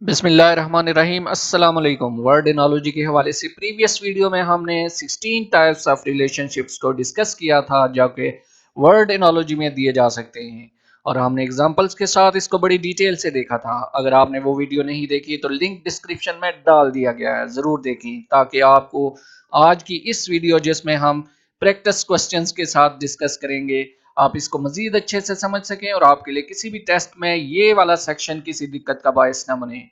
बिस्मिल्लाहिर्रहमानिर्रहीम अस्सलाम वालेकुम। वर्ड एनोलॉजी के हवाले से प्रीवियस वीडियो में हमने 16 टाइप्स ऑफ रिलेशनशिप्स को डिस्कस किया था जो कि वर्ड एनोलॉजी में दिए जा सकते हैं और हमने एग्जांपल्स के साथ इसको बड़ी डिटेल से देखा था। अगर आपने वो वीडियो नहीं देखी तो लिंक डिस्क्रिप्शन में डाल दिया गया है, ज़रूर देखें ताकि आपको आज की इस वीडियो जिसमें हम प्रैक्टिस क्वेश्चंस के साथ डिस्कस करेंगे आप इसको मजीद अच्छे से समझ सकें और आपके लिए किसी भी टेस्ट में ये वाला सेक्शन किसी दिक्कत का बायस ना बने।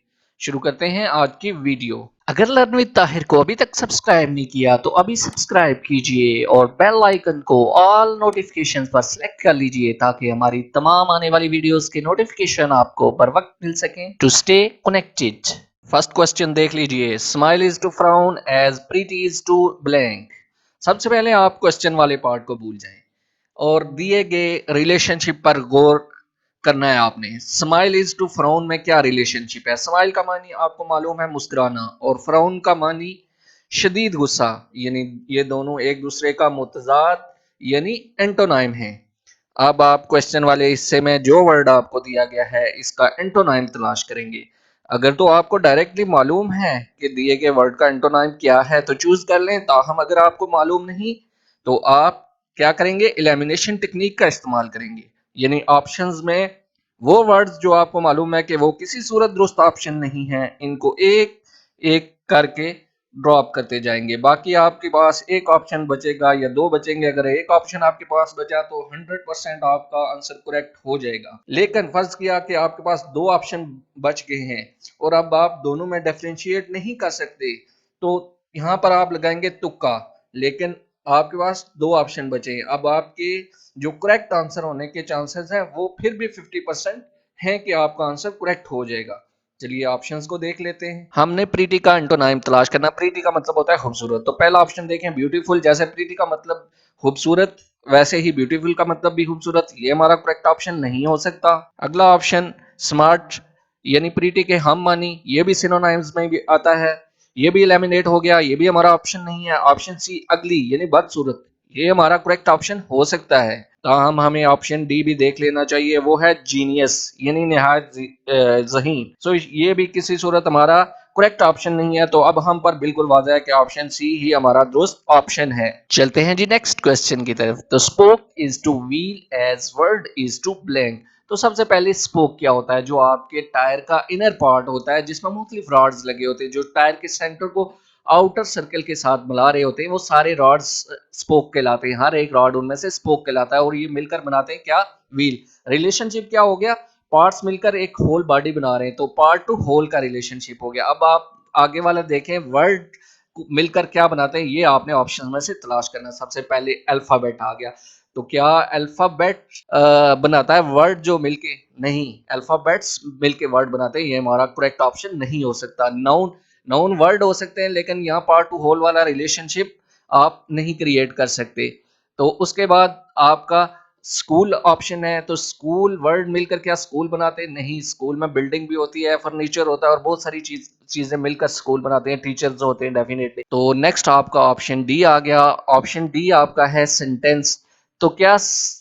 शुरू करते हैं आज की वीडियो। अगर लर्न विद ताहिर को अभी तक सब्सक्राइब नहीं किया तो अभी सब्सक्राइब कीजिए और बेल आइकन को ऑल नोटिफिकेशंस पर सिलेक्ट कर लीजिए ताकि हमारी तमाम आने वाली वीडियोस के नोटिफिकेशन आपको बर वक्त मिल सकें। To stay connected. First question देख लीजिए। Smile is to frown as pretty is to blank. सबसे पहले आप क्वेश्चन वाले पार्ट को भूल जाएं और दिए गए रिलेशनशिप पर गौर करना है आपने। स्माइल इज टू फ्राउन में क्या रिलेशनशिप है? स्माइल का मानी आपको मालूम है मुस्कुराना और फ्राउन का मानी शदीद गुस्सा, यानी ये दोनों एक दूसरे का मुतजाद यानी एंटोनाइम है। अब आप क्वेश्चन वाले हिस्से में जो वर्ड आपको दिया गया है इसका एंटोनाइम तलाश करेंगे। अगर तो आपको डायरेक्टली मालूम है कि दिए गए वर्ड का एंटोनाइम क्या है तो चूज कर लें, ताहम अगर आपको मालूम नहीं तो आप क्या करेंगे, एलिमिनेशन टेक्निक का इस्तेमाल करेंगे। यानी ऑप्शंस में वो वर्ड्स जो आपको मालूम है कि वो किसी सूरत दुरुस्त ऑप्शन नहीं है, इनको एक एक करके ड्रॉप करते जाएंगे। बाकी आपके पास एक ऑप्शन बचेगा या दो बचेंगे। अगर एक ऑप्शन आपके पास बचा तो 100% आपका आंसर करेक्ट हो जाएगा। लेकिन फर्ज किया कि आपके पास दो ऑप्शन बच गए हैं और अब आप दोनों में डिफरेंशिएट नहीं कर सकते तो यहाँ पर आप लगाएंगे तुक्का। लेकिन आपके पास दो ऑप्शन बचे हैं, अब आपके जो करेक्ट आंसर होने के चांसेस हैं वो फिर भी 50% हैं कि आपका आंसर करेक्ट हो जाएगा। चलिए ऑप्शंस को देख लेते हैं। हमने प्रीति का एंटोनाइम तलाश करना। प्रीति का मतलब होता है खूबसूरत, तो पहला ऑप्शन देखें ब्यूटीफुल। जैसे प्रीति का मतलब खूबसूरत वैसे ही ब्यूटीफुल का मतलब भी खूबसूरत, ये हमारा करेक्ट ऑप्शन नहीं हो सकता। अगला ऑप्शन स्मार्ट यानी प्रीति के हम मानी, ये भी सिनोनाइम्स में भी आता है, ये भी एलिमिनेट हो गया, ये भी हमारा ऑप्शन नहीं है। ऑप्शन सी अगली यानी बदसूरत, ये हमारा करेक्ट ऑप्शन हो सकता है। ताहम हमें ऑप्शन डी भी देख लेना चाहिए, वो है जीनियस यानी निहायत ज़हीन। सो ये भी किसी सूरत हमारा करेक्ट ऑप्शन नहीं है, तो अब हम पर बिल्कुल वाज़ह है कि ऑप्शन सी ही हमारा दुरुस्त ऑप्शन है। चलते हैं जी नेक्स्ट क्वेश्चन की तरफ। तो spoke is to wheel as word is to blank. तो सबसे पहले स्पोक क्या होता है? जो आपके टायर का इनर पार्ट होता है जिसमें मुख्तलिफ रॉड्स लगे होते हैं, जो टायर के सेंटर को आउटर सर्कल के साथ मिला रहे होते हैं, वो सारे रॉड्स स्पोक कहलाते हैं। हर एक रॉड उनमें से स्पोक कहलाता है और ये मिलकर बनाते हैं क्या? व्हील। रिलेशनशिप क्या हो गया? पार्ट्स मिलकर एक होल बॉडी बना रहे हैं, तो पार्ट टू होल का रिलेशनशिप हो गया। अब आप आगे वाला देखें, वर्ड मिलकर क्या बनाते हैं, ये आपने ऑप्शन में से तलाश करना। सबसे पहले अल्फाबेट आ गया, तो क्या अल्फाबेट बनाता है वर्ड जो मिलके? नहीं, अल्फाबेट्स मिलके वर्ड बनाते हैं, ये हमारा करेक्ट ऑप्शन नहीं हो सकता। नाउन, नाउन वर्ड हो सकते हैं लेकिन यहाँ पार्ट टू होल वाला रिलेशनशिप आप नहीं क्रिएट कर सकते। तो उसके बाद आपका स्कूल ऑप्शन है, तो स्कूल वर्ड मिलकर क्या स्कूल बनाते? नहीं, स्कूल में बिल्डिंग भी होती है, फर्नीचर होता है और बहुत सारी चीजें मिलकर स्कूल बनाते हैं, टीचर्स होते हैं डेफिनेटली। तो नेक्स्ट आपका ऑप्शन डी आ गया। ऑप्शन डी आपका है सेंटेंस। तो क्या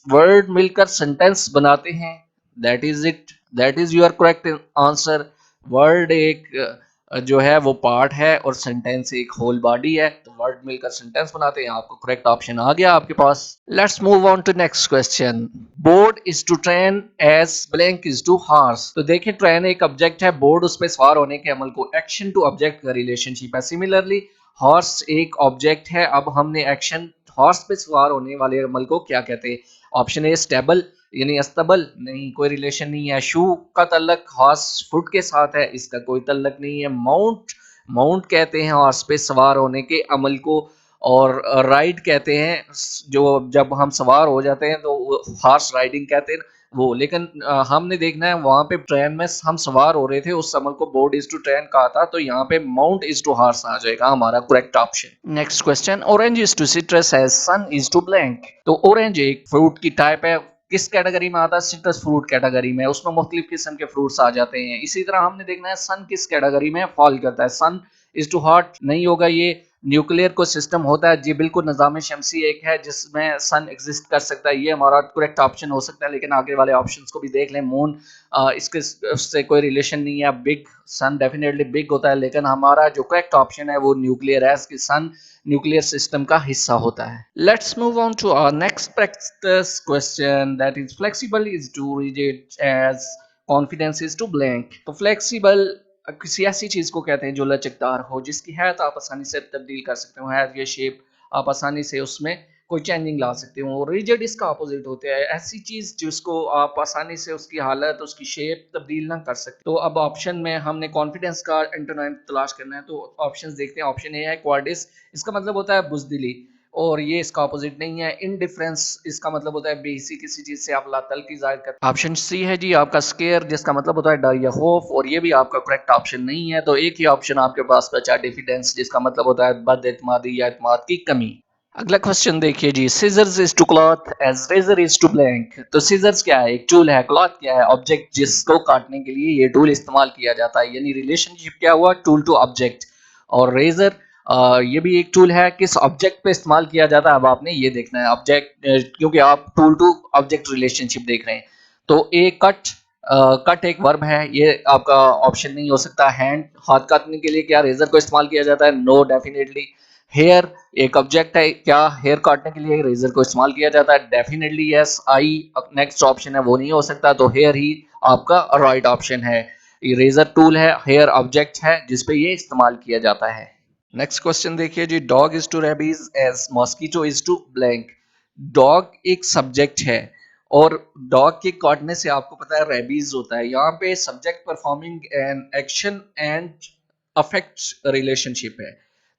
वर्ड मिलकर सेंटेंस बनाते हैं? That is it, that is your correct answer. Word एक जो है वो पार्ट है और सेंटेंस एक होल बॉडी है, तो वर्ड मिलकर सेंटेंस बनाते हैं। आपको करेक्ट ऑप्शन आ गया आपके पास। Let's move on to next question. Board is to train as blank is to horse. तो देखिए ट्रेन एक ऑब्जेक्ट है, बोर्ड उस पर सवार होने के अमल को एक्शन टू ऑब्जेक्ट का रिलेशनशिप है। सिमिलरली हॉर्स एक ऑब्जेक्ट है, अब हमने एक्शन हॉर्स पे सवार होने वाले अमल को क्या कहते हैं? ऑप्शन ए स्टेबल यानी अस्तबल, नहीं कोई रिलेशन नहीं है। शू का तल्लक हॉर्स फुट के साथ है, इसका कोई तल्लक नहीं है। माउंट, माउंट कहते हैं हॉर्स पे सवार होने के अमल को, और राइड कहते हैं जो जब हम सवार हो जाते हैं तो हॉर्स राइडिंग कहते हैं वो। लेकिन हमने देखना है वहां पे ट्रेन में हम सवार हो रहे थे, उस अमल को बोर्ड इज टू ट्रेन कहा था, तो यहाँ पे माउंट इज टू हॉर्स आ जाएगा हमारा correct option. Next question. Orange is to citrus as sun is to blank. तो ऑरेंज एक फ्रूट की टाइप है, किस कैटेगरी में आता है? सिट्रस फ्रूट कैटेगरी में, उसमें मुख्तलिफ किस्म के फ्रूट्स आ जाते हैं। इसी तरह हमने देखना है सन किस कैटेगरी में फॉल करता है। सन इज टू हॉट नहीं होगा ये, न्यूक्लियर को सिस्टम होता है जी, बिल्कुल निज़ाम शमसी एक है जिसमें सन एग्जिस्ट कर सकता है, ये हमारा करेक्ट ऑप्शन हो सकता है। लेकिन आगे वाले ऑप्शंस को भी देख लें, मून इसके उससे कोई रिलेशन नहीं है। बिग सन डेफिनेटली बिग होता है, लेकिन हमारा जो करेक्ट ऑप्शन है वो न्यूक्लियर है, कि सन न्यूक्लियर सिस्टम का हिस्सा होता है। Let's move on to our next practice question, that is flexible is to rigid as confidence is to blank. तो फ्लेक्सिबल किसी ऐसी चीज को कहते हैं जो लचकदार हो, जिसकी हैत आप आसानी से तब्दील कर सकते हो, हैत या शेप आप आसानी से उसमें कोई चेंजिंग ला सकते हो। रिजिड इसका अपोजिट होता है, ऐसी चीज जिसको आप आसानी से उसकी हालत उसकी शेप तब्दील ना कर सकते। तो अब ऑप्शन में हमने कॉन्फिडेंस का एंटोनिम तलाश करना है, तो ऑप्शंस देखते हैं। ऑप्शन ए है क्वार्डिस, इसका मतलब होता है बुजदिली, और ये इसका अपोजिट नहीं है। इनडिफरेंस, इसका मतलब होता है बेइज्जती, किसी चीज से आप लातल्की जाहिर करते हैं। ऑप्शन सी है जी आपका स्केयर, जिसका मतलब होता है डर या खौफ, और ये भी आपका करेक्ट ऑप्शन नहीं है। तो एक ही ऑप्शन आपके पास बचा डिफिडेंस, जिसका मतलब होता है बदएतमादी या एतमाद की कमी। अगला क्वेश्चन देखिए जी, scissors is to cloth as razor is to blank. तो सीजर्स क्या है? एक टूल है। क्लॉथ क्या है? ऑब्जेक्ट जिसको काटने के लिए ये टूल इस्तेमाल किया जाता है, यानी रिलेशनशिप क्या हुआ? Tool to object. और रेजर ये भी एक टूल है, किस ऑब्जेक्ट पे इस्तेमाल किया जाता है अब आपने ये देखना है। ऑब्जेक्ट, क्योंकि आप टूल टू ऑब्जेक्ट रिलेशनशिप देख रहे हैं। तो ए कट, कट एक वर्ब है, ये आपका ऑप्शन नहीं हो सकता। हैंड, हाथ काटने के लिए क्या रेजर को इस्तेमाल किया जाता है? No definitely. हेयर एक ऑब्जेक्ट है, क्या हेयर काटने के लिए रेजर को इस्तेमाल किया जाता है? Definitely yes. I next option है, वो नहीं हो सकता। तो हेयर ही आपका राइट ऑप्शन है। ये रेजर टूल है, हेयर ऑब्जेक्ट है जिसपे ये इस्तेमाल किया जाता है। नेक्स्ट क्वेश्चन देखिए जी, dog is to rabies as mosquito is to blank. Dog एक सब्जेक्ट है, और डॉग के काटने से आपको पता है रेबीज होता है। यहाँ पे subject performing an action and affect relationship है।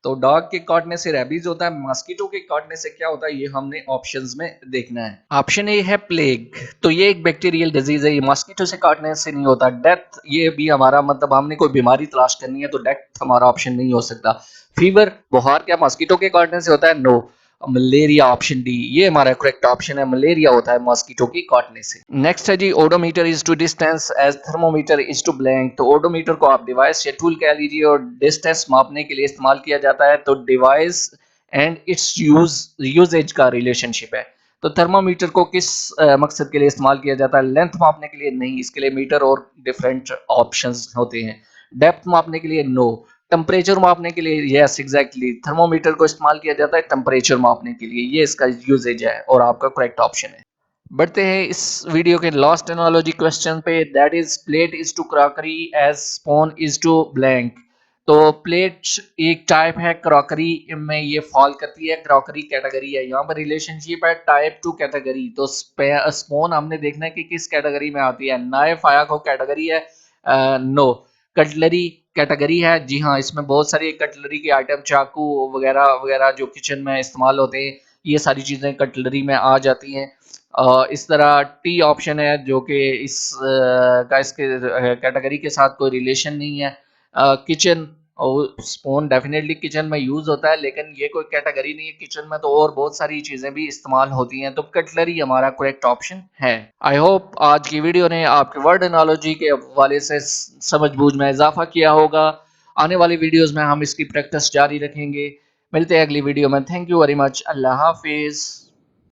तो डॉग के काटने से रेबीज होता है, मॉस्किटो के काटने से क्या होता है, ये हमने ऑप्शंस में देखना है। ऑप्शन ए है प्लेग, तो ये एक बैक्टीरियल डिजीज है, ये मॉस्किटो से काटने से नहीं होता। डेथ, ये भी हमारा मतलब हमने कोई बीमारी तलाश करनी है, तो डेथ हमारा ऑप्शन नहीं हो सकता। फीवर, बुखार, क्या मॉस्किटो के काटने से होता है? नो। मलेरिया, ऑप्शन डी, ये हमारा करेक्ट ऑप्शन है। मलेरिया होता है मॉस्किटो की काटने से। नेक्स्ट है जी, odometer is to distance as thermometer is to blank. तो ओडोमीटर को आप डिवाइस या टूल कह लीजिए, और डिस्टेंस मापने के लिए इस्तेमाल किया जाता है। तो डिवाइस एंड इट्स यूजेज का रिलेशनशिप है। तो थर्मामीटर को किस मकसद के लिए इस्तेमाल किया जाता है? लेंथ मापने के लिए नहीं, इसके लिए मीटर और डिफरेंट ऑप्शंस होते हैं। डेप्थ मापने के लिए नो। टेम्परेचर मापने के लिए यस एग्जैक्टली, थर्मोमीटर को इस्तेमाल किया जाता है टेम्परेचर मापने के लिए, ये इसका यूजेज है और आपका करेक्ट ऑप्शन है। बढ़ते हैं इस वीडियो के लास्ट एनालॉजी क्वेश्चन पे, that is plate is to crockery as spoon is to blank. तो प्लेट एक टाइप है, क्रॉकरी में ये फॉल करती है, क्रॉकरी कैटेगरी है। यहाँ पर रिलेशनशिप है टाइप टू कैटेगरी। तो स्पून हमने देखना है कि किस कैटेगरी में आती है। नाइफ आया को कैटेगरी है? नो। कटलरी कैटेगरी है? जी हाँ, इसमें बहुत सारी कटलरी के आइटम, चाकू वगैरह वगैरह जो किचन में इस्तेमाल होते हैं, ये सारी चीज़ें कटलरी में आ जाती हैं। इस तरह टी ऑप्शन है, जो कि इस का इसके कैटेगरी के साथ कोई रिलेशन नहीं है। किचन, और स्पून डेफिनेटली किचन में यूज होता है, लेकिन ये कोई कैटेगरी नहीं है। किचन में तो और बहुत सारी चीजें भी इस्तेमाल होती हैं, तो कटलरी हमारा करेक्ट ऑप्शन है। आई होप आज की वीडियो ने आपके वर्ड एनालॉजी के हवाले से समझ बूझ में इजाफा किया होगा। आने वाली वीडियोस में हम इसकी प्रैक्टिस जारी रखेंगे। मिलते हैं अगली वीडियो में। Thank you very much. Allah Hafiz.